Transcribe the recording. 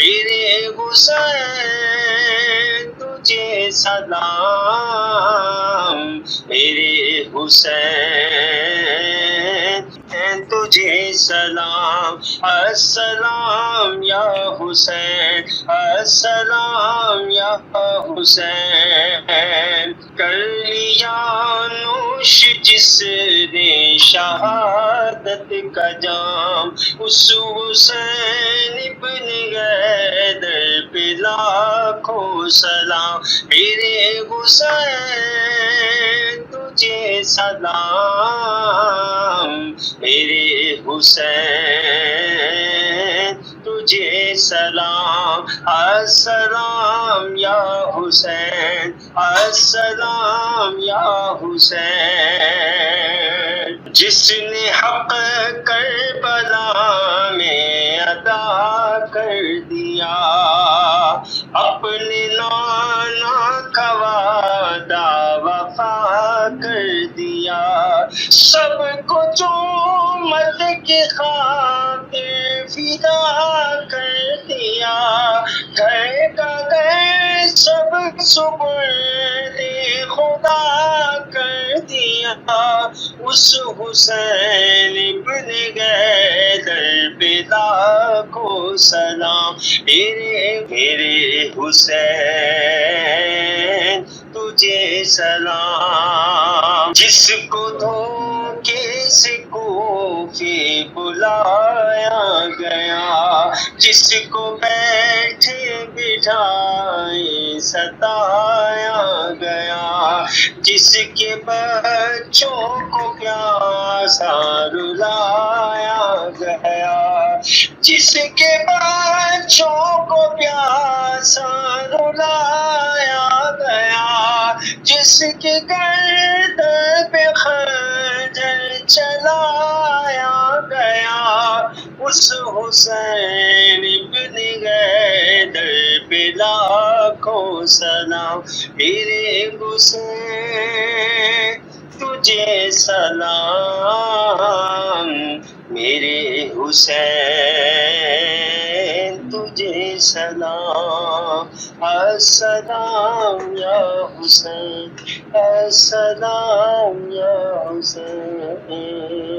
میرے حسین تجھے سلام، میرے حسین تجھے سلام، السلام یا حسین، السلام یا حسین، کر لیا نوش جس نے شہادت کا جام، اس حسین ابن حیدر پہ لاکھوں سلام، میرے حسین تجھے سلام، میرے حسین تجھے سلام، السلام یا حسین، السلام یا حسین، جس نے حق کربلا میں ادا کر دیا، اپنے نانا کا وعدہ وفا کر دیا، سب کو جو مت کی خاطر فدا کر دیا، گھر کا گھر سب سپرد خدا کر دیا، اس حسین ابن حیدر پہ لاکھوں سلام، میرے حسین تجھے سلام، جس کو دھوکے سے کوفے بلایا گیا، جس کو بیٹھے بٹھائے ستایا گیا، جس کے بچوں کو پیاسا رلایا گیا، جس کے بچوں کو پیاسا رلایا گیا، جس کے گردن پہ خنجر چلایا گیا، اس حسین ابن حیدر پہ لاکھوں سلام، میرے حسین تجھے سلام، میرے حسین تجھے سلام، السلام یا حسین، السلام یا حسین۔